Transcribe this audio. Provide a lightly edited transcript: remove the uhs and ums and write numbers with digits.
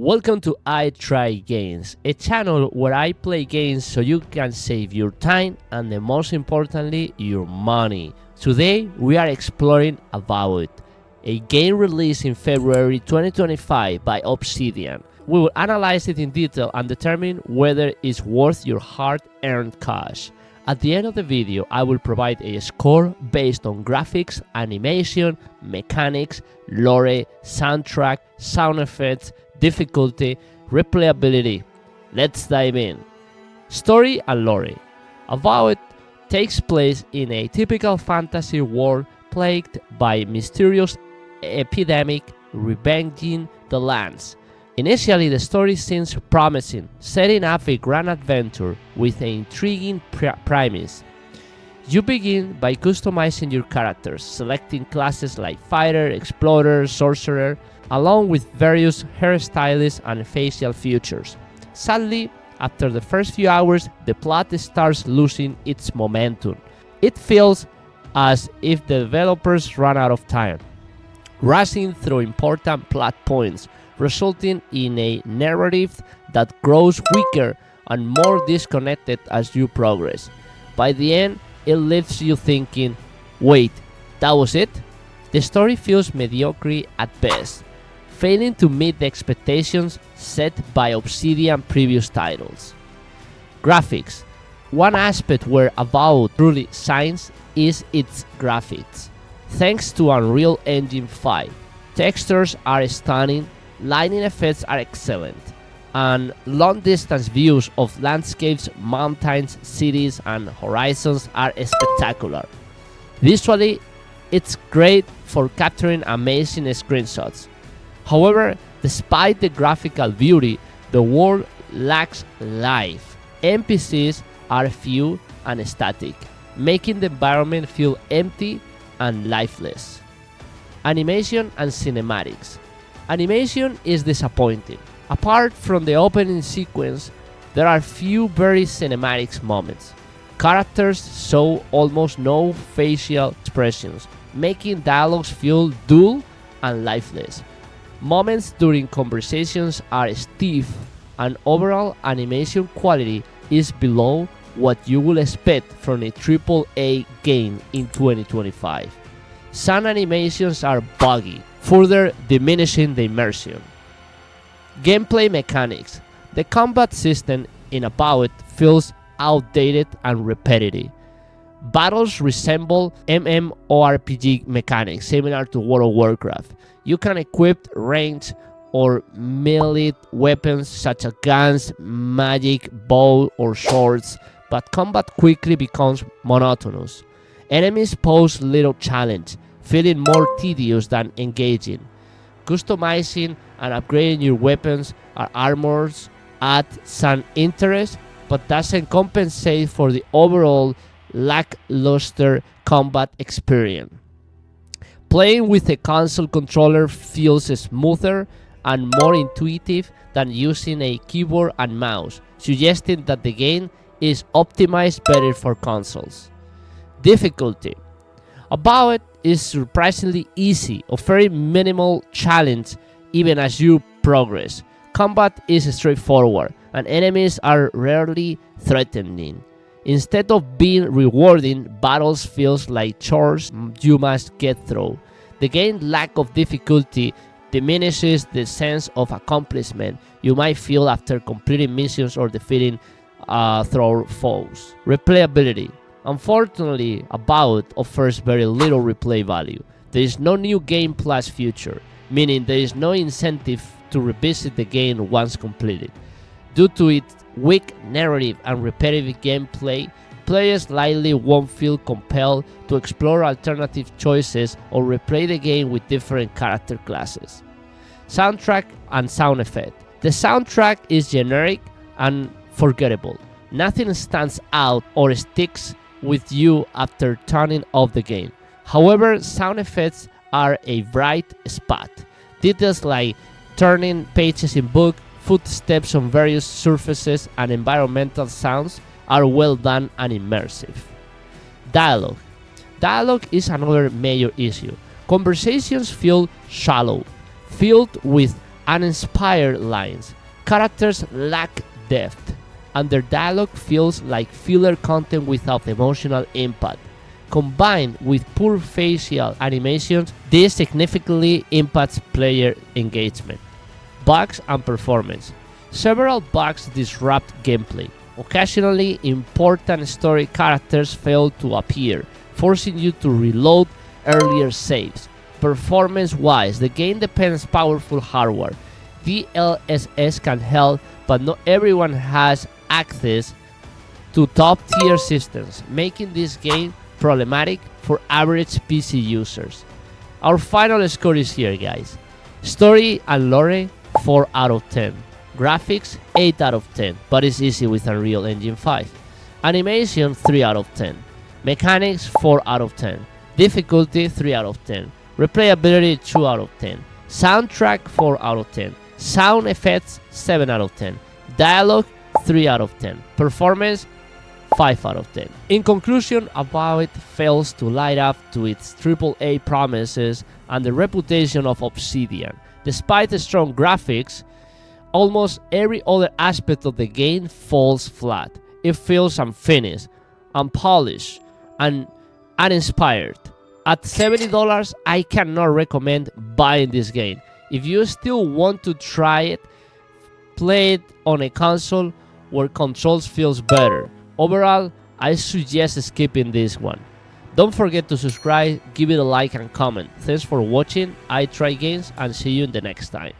Welcome to I Try Games, a channel where I play games so you can save your time and most importantly, your money. Today we are exploring Avowed, a game released in February 2025 by Obsidian. We will analyze it in detail and determine whether it's worth your hard-earned cash. At the end of the video, I will provide a score based on graphics, animation, mechanics, lore, soundtrack, sound effects, difficulty, replayability. Let's dive in. Story and lore. Avowed takes place in a typical fantasy world plagued by mysterious epidemic ravaging the lands. Initially, the story seems promising, setting up a grand adventure with an intriguing premise. You begin by customizing your characters, selecting classes like fighter, explorer, sorcerer, along with various hairstyles and facial features. Sadly, after the first few hours, the plot starts losing its momentum. It feels as if the developers ran out of time, rushing through important plot points, resulting in a narrative that grows weaker and more disconnected as you progress. By the end, it leaves you thinking, wait, that was it? The story feels mediocre at best, failing to meet the expectations set by Obsidian previous titles. Graphics. One aspect where Avowed truly shines is its graphics. Thanks to Unreal Engine 5, textures are stunning, lighting effects are excellent, and long-distance views of landscapes, mountains, cities, and horizons are spectacular. Visually, it's great for capturing amazing screenshots. However, despite the graphical beauty, the world lacks life. NPCs are few and static, making the environment feel empty and lifeless. Animation and cinematics. Animation is disappointing. Apart from the opening sequence, there are few very cinematic moments. Characters show almost no facial expressions, making dialogues feel dull and lifeless. Moments during conversations are stiff, and overall animation quality is below what you would expect from a AAA game in 2025. Some animations are buggy, further diminishing the immersion. Gameplay mechanics. The combat system in Avowed feels outdated and repetitive. Battles resemble MMORPG mechanics similar to World of Warcraft. You can equip ranged or melee weapons such as guns, magic, bow, or swords, but combat quickly becomes monotonous. Enemies pose little challenge, feeling more tedious than engaging. Customizing and upgrading your weapons or armors add some interest, but doesn't compensate for the overall lackluster combat experience. Playing with a console controller feels smoother and more intuitive than using a keyboard and mouse, suggesting that the game is optimized better for consoles. Difficulty. Avowed is surprisingly easy, offering minimal challenge even as you progress. Combat is straightforward, and enemies are rarely threatening. Instead of being rewarding, battles feels like chores you must get through. The game's lack of difficulty diminishes the sense of accomplishment you might feel after completing missions or defeating through foes. Replayability. Unfortunately, Avowed offers very little replay value. There is no new Game Plus feature, meaning there is no incentive to revisit the game once completed. Due to its weak narrative and repetitive gameplay, players likely won't feel compelled to explore alternative choices or replay the game with different character classes. Soundtrack and sound effect. The soundtrack is generic and forgettable. Nothing stands out or sticks with you after turning off the game. However, sound effects are a bright spot. Details like turning pages in book, footsteps on various surfaces, and environmental sounds are well done and immersive. Dialogue. Dialogue is another major issue. Conversations feel shallow, filled with uninspired lines. Characters lack depth, and their dialogue feels like filler content without emotional impact. Combined with poor facial animations, this significantly impacts player engagement. Bugs and performance. Several bugs disrupt gameplay. Occasionally, important story characters fail to appear, forcing you to reload earlier saves. Performance-wise, the game depends on powerful hardware. DLSS can help, but not everyone has access to top-tier systems, making this game problematic for average PC users. Our final score is here, guys. Story and lore, 4 out of 10. Graphics, 8 out of 10, but it's easy with Unreal Engine 5. Animation, 3 out of 10. Mechanics, 4 out of 10. Difficulty, 3 out of 10. Replayability, 2 out of 10. Soundtrack, 4 out of 10. Sound effects, 7 out of 10. Dialogue, 3 out of 10. Performance, 5 out of 10. In conclusion, Avowed fails to live up to its AAA promises and the reputation of Obsidian. Despite the strong graphics, almost every other aspect of the game falls flat. It feels unfinished, unpolished, and uninspired. At $70, I cannot recommend buying this game. If you still want to try it, play it on a console where controls feels better. Overall, I suggest skipping this one. Don't forget to subscribe, give it a like and comment. Thanks for watching, I Try Games, and see you in the next time.